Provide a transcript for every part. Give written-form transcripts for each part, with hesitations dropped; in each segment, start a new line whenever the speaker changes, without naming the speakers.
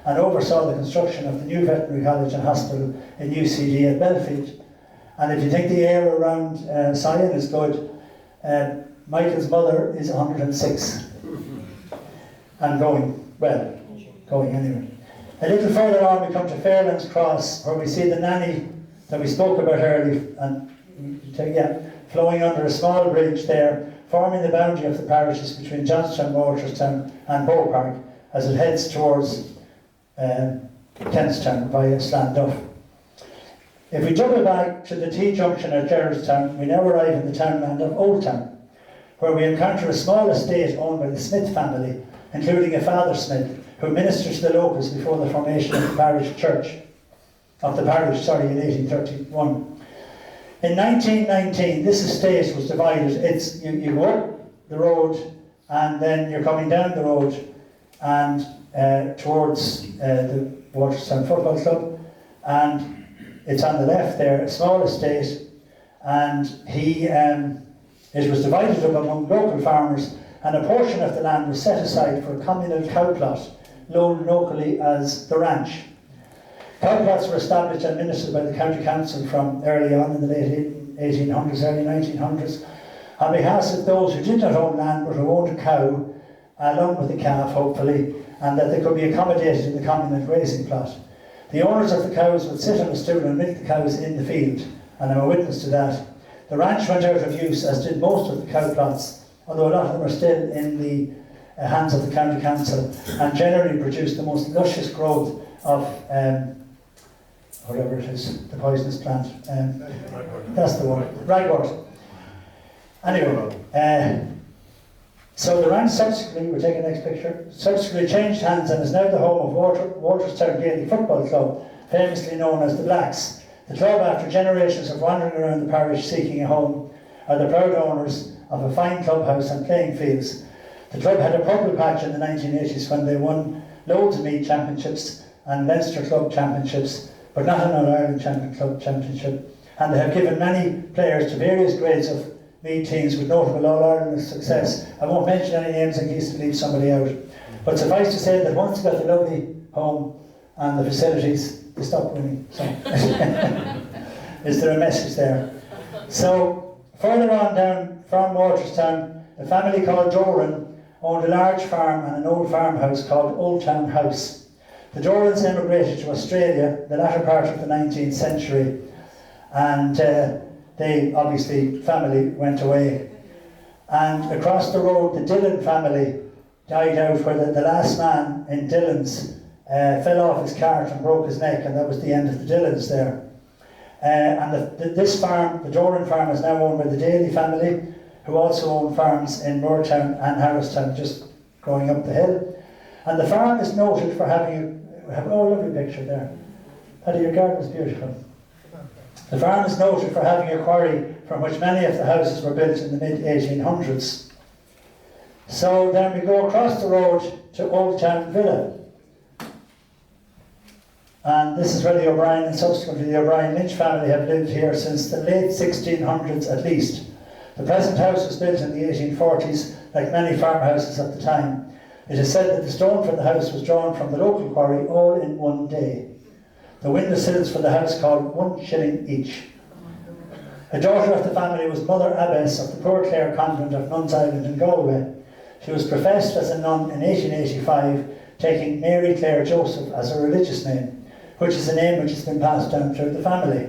and oversaw the construction of the new veterinary college and hospital in UCD at Belfield. And if you think the air around Sion is good, Michael's mother is 106 and going anyway. A little further on we come to Fairlands Cross, where we see the nanny that we spoke about earlier, and flowing under a small bridge there, forming the boundary of the parishes between Johnstown, Walterstown and Bow Park as it heads towards Kentstown via Slanduff. If we double back to the T-junction at Gerrardstown, we now arrive in the townland of Old Town, where we encounter a small estate owned by the Smith family, including a Father Smith, who ministered to the locals before the formation of the parish in 1831. In 1919, this estate was divided. You go up the road, and then you're coming down the road and towards the Waterstown Football Club, and it's on the left there, a small estate, and it was divided up among local farmers, and a portion of the land was set aside for a communal cow plot, known locally as the ranch. Cow plots were established and administered by the county council from early on in the late 1800s, early 1900s, on behalf of those who did not own land but who owned a cow, along with a calf hopefully, and that they could be accommodated in the communal grazing plot. The owners of the cows would sit on a stool and milk the cows in the field, and I'm a witness to that. The ranch went out of use, as did most of the cow plots, although a lot of them are still in the hands of the county council, and generally produce the most luscious growth of whatever it is, the poisonous plant. That's the one, ragwort. Anyway, so the ranch subsequently, we'll take the next picture, subsequently changed hands and is now the home of Walterstown Guild Football Club, famously known as the Blacks. The club, after generations of wandering around the parish seeking a home, are the proud owners of a fine clubhouse and playing fields. The club had a purple patch in the 1980s when they won loads of Meath championships and Leinster Club championships, but not an All-Ireland Club championship. And they have given many players to various grades of Meath teams with notable All-Ireland success. I won't mention any names in case to leave somebody out. But suffice to say that once they got the lovely home and the facilities, they stopped winning. So is there a message there? So further on down from Walterstown, a family called Doran owned a large farm and an old farmhouse called Old Town House. The Dorans emigrated to Australia the latter part of the 19th century, and they obviously, family went away. And across the road, the Dillon family died out, where the last man in Dillon's fell off his cart and broke his neck, and that was the end of the Dillons there. And this farm, the Doran farm, is now owned by the Daly family, who also own farms in Moortown and Harristown, just going up the hill. And the farm is noted for having a lovely picture there. Paddy, your garden is beautiful. The farm is noted for having a quarry from which many of the houses were built in the mid-1800s. So then we go across the road to Old Town Villa. And this is where the O'Brien and subsequently the O'Brien Lynch family have lived here since the late 1600s at least. The present house was built in the 1840s, like many farmhouses at the time. It is said that the stone for the house was drawn from the local quarry all in one day. The windowsills for the house cost 1 shilling each. A daughter of the family was Mother Abbess of the Poor Clare Convent of Nuns Island in Galway. She was professed as a nun in 1885, taking Mary Clare Joseph as her religious name, which is a name which has been passed down through the family.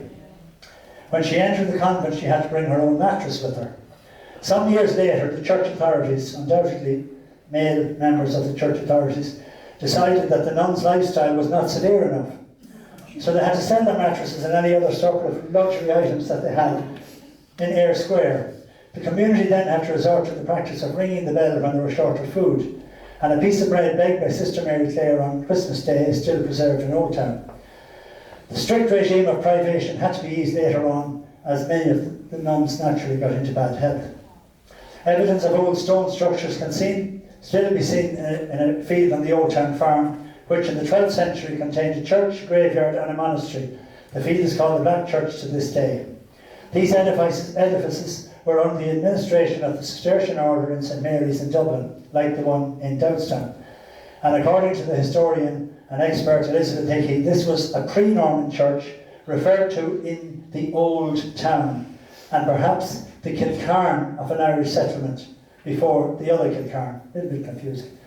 When she entered the convent, she had to bring her own mattress with her. Some years later, the church authorities, undoubtedly male members of the church authorities, decided that the nuns' lifestyle was not severe enough. So they had to sell their mattresses and any other sort of luxury items that they had in Eyre Square. The community then had to resort to the practice of ringing the bell when they were short of food, and a piece of bread baked by Sister Mary Clare on Christmas Day is still preserved in Old Town. The strict regime of privation had to be eased later on, as many of the nuns naturally got into bad health. Evidence of old stone structures can still be seen in a field on the Old Town farm, which in the 12th century contained a church, graveyard and a monastery. The field is called the Black Church to this day. These edifices were under the administration of the Cistercian order in St Mary's in Dublin, like the one in Johnstown. And according to the historian an expert, Elizabeth Hickey, this was a pre-Norman church referred to in the Old Town, and perhaps the Kilcarn of an Irish settlement before the other Kilcarn. A little bit confusing.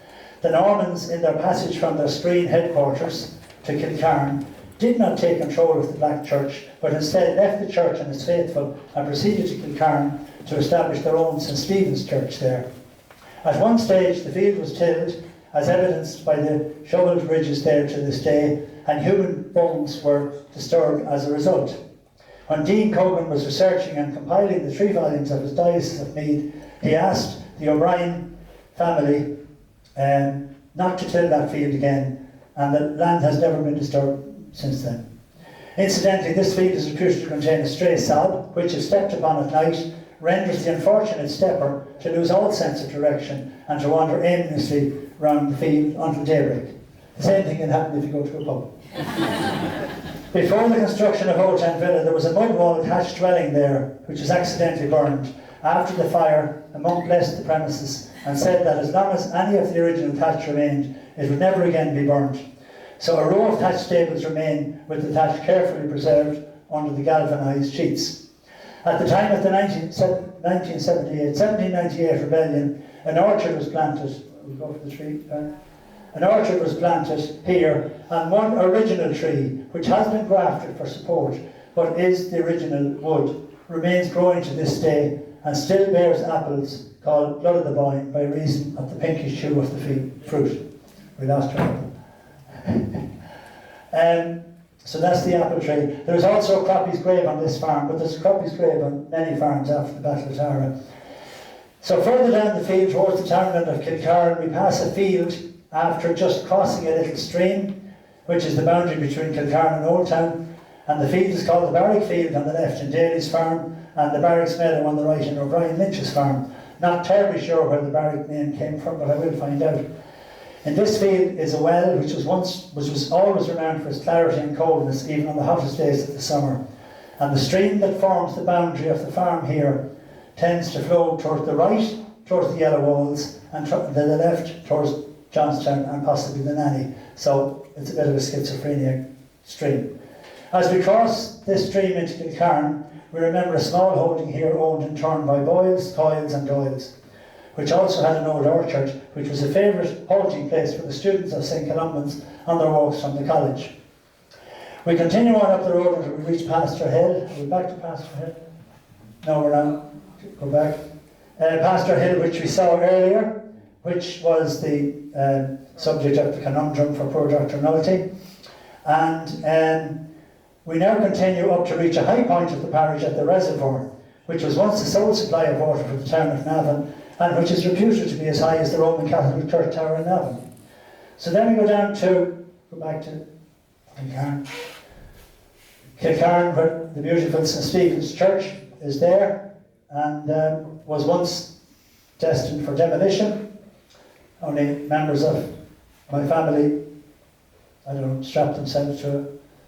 The Normans, in their passage from their Screen headquarters to Kilcarn, did not take control of the Black Church, but instead left the church and its faithful and proceeded to Kilcarn to establish their own St. Stephen's Church there. At one stage, the field was tilled, as evidenced by the shovelled ridges there to this day, and human bones were disturbed as a result. When Dean Cogan was researching and compiling the 3 volumes of his Diocese of Meath, he asked the O'Brien family not to till that field again, and the land has never been disturbed since then. Incidentally, this field is reputed to contain a stray sod, which, if stepped upon at night, renders the unfortunate stepper to lose all sense of direction and to wander aimlessly round the field until daybreak. The same thing can happen if you go to a pub. Before the construction of Old Town Villa, there was a mud wall thatched dwelling there, which was accidentally burned. After the fire, a monk blessed the premises and said that as long as any of the original thatch remained, it would never again be burnt. So a row of thatched stables remain, with the thatch carefully preserved under the galvanised sheets. At the time of the 1798 rebellion, an orchard was planted. We'll go for the tree. An orchard was planted here, and one original tree, which has been grafted for support, but is the original wood, remains growing to this day, and still bears apples called blood of the vine by reason of the pinkish hue of the fruit. We lost our apple. So that's the apple tree. There is also a Croppy's grave on this farm, but there's a Croppy's grave on many farms after the Battle of Tara. So further down the field towards the townland of Kilcarn, we pass a field after just crossing a little stream, which is the boundary between Kilcarn and Old Town, and the field is called the Barrack Field on the left in Daly's farm, and the Barrack's Meadow on the right in O'Brien Lynch's farm. Not terribly sure where the Barrack name came from, but I will find out. In this field is a well which was always renowned for its clarity and coldness, even on the hottest days of the summer. And the stream that forms the boundary of the farm here tends to flow towards the right, towards the Yellow Walls, and to the left, towards Johnstown and possibly the Nanny. So it's a bit of a schizophrenia stream. As we cross this stream into Kilcarn, we remember a small holding here owned in turn by Boyles, Coyles and Doyles, which also had an old orchard, which was a favourite halting place for the students of St. Columban's on their walks from the college. We continue on up the road until we reach Pastor Hill. Are we back to Pastor Hill? No, we're not. Go back. Pastor Hill, which we saw earlier, which was the subject of the conundrum for poor Dr. Nulty. And we now continue up to reach a high point of the parish at the reservoir, which was once the sole supply of water for the town of Navan, and which is reputed to be as high as the Roman Catholic Church Tower in Navan. So then we go back to Kilcarn. Kilcarn, where the beautiful St. Stephen's Church is there, and was once destined for demolition. Only members of my family, I don't know, strapped themselves to a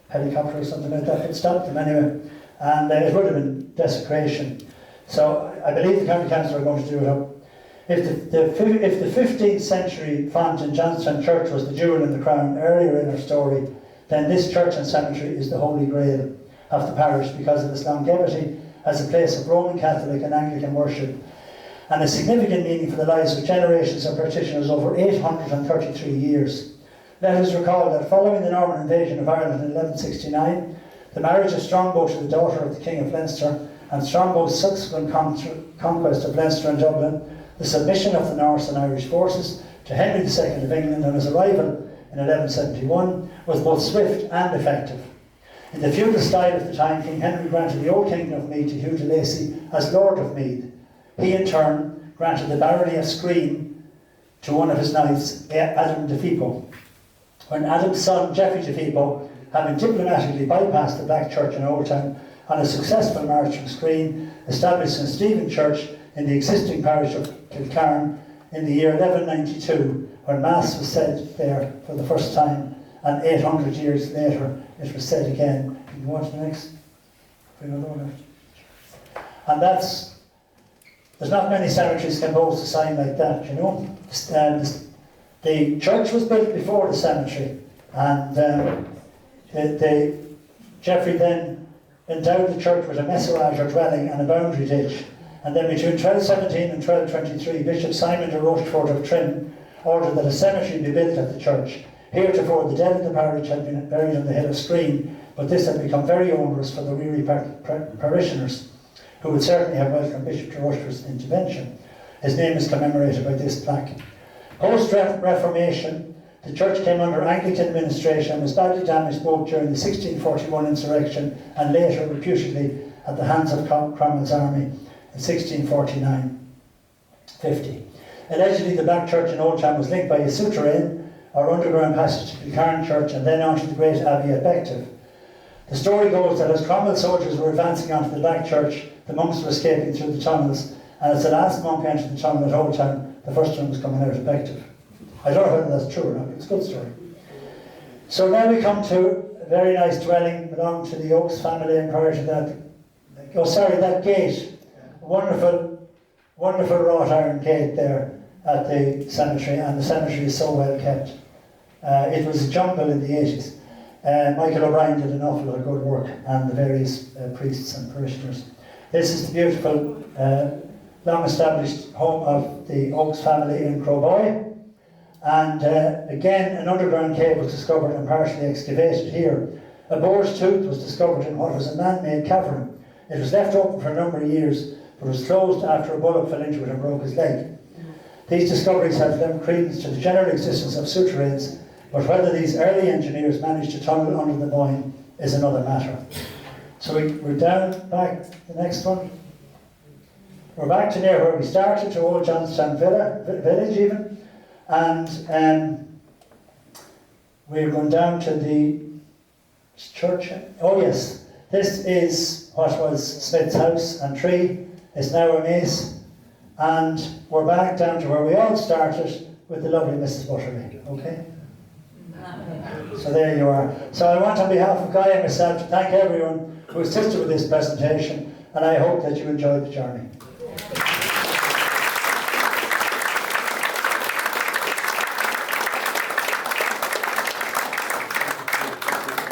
helicopter or something like that, it stopped them anyway, and it would have been desecration. So I believe the county council are going to do it up. If the 15th century font in Johnstown Church was the jewel in the crown earlier in our story, then this church and cemetery is the holy grail of the parish because of its longevity as a place of Roman Catholic and Anglican worship, and a significant meaning for the lives of generations of parishioners over 833 years. Let us recall that following the Norman invasion of Ireland in 1169, the marriage of Strongbow to the daughter of the King of Leinster, and Strongbow's subsequent conquest of Leinster and Dublin, the submission of the Norse and Irish forces to Henry II of England and his arrival in 1171 was both swift and effective. In the feudal style of the time, King Henry granted the old kingdom of Meath to Hugh de Lacy as Lord of Meath. He in turn granted the barony of Screen to one of his knights, Adam de Fipo. When Adam's son, Geoffrey de Fipo, having diplomatically bypassed the Black Church in Old Town on a successful march from Screen, established St. Stephen Church in the existing parish of Kilcarn in the year 1192, where Mass was said there for the first time, and 800 years later it was said again. Can you go on to the next? And there's not many cemeteries can boast a sign like that, you know. The church was built before the cemetery, And Geoffrey then endowed the church with a messuage or dwelling and a boundary ditch. And then between 1217 and 1223, Bishop Simon de Rochefort of Trim ordered that a cemetery be built at the church. Heretofore, the dead of the parish had been buried on the hill of Screen, but this had become very onerous for the weary parishioners, who would certainly have welcomed Bishop de Rochefort's intervention. His name is commemorated by this plaque. Post-Reformation, the church came under Anglican administration and was badly damaged both during the 1641 insurrection and later, reputedly, at the hands of Cromwell's army in 1649-50. Allegedly, the Black Church in Old Town was linked by a souterrain, or underground passage, to Kilcarn Church and then onto the Great Abbey at Bective. The story goes that as Cromwell soldiers were advancing onto the Black Church, the monks were escaping through the tunnels, and as the last monk entered the tunnel at Old Town, the first one was coming out of Bective. I don't know whether that's true or not, but it's a good story. So now we come to a very nice dwelling belonging to the Oakes family, and prior to that, that gate, a wonderful wrought iron gate there at the cemetery, and the cemetery is so well kept. It was a jungle in the 80s. Michael O'Brien did an awful lot of good work, and the various priests and parishioners. This is the beautiful, long-established home of the Oakes family in Crowboy. And again, an underground cave was discovered and partially excavated here. A boar's tooth was discovered in what was a man-made cavern. It was left open for a number of years, but was closed after a bullock fell into it and broke his leg. These discoveries have lent credence to the general existence of souterrains, but whether these early engineers managed to tunnel under the Boyne is another matter. So we're down, back, the next one. We're back to near where we started, to old Johnstown village even, and we're going down to the church. Oh yes, this is what was Smith's house and tree. It's now a mace, and we're back down to where we all started with the lovely Mrs. Butterby. Okay? So there you are. So I want, on behalf of Guy and myself, to thank everyone who assisted with this presentation, and I hope that you enjoyed the journey.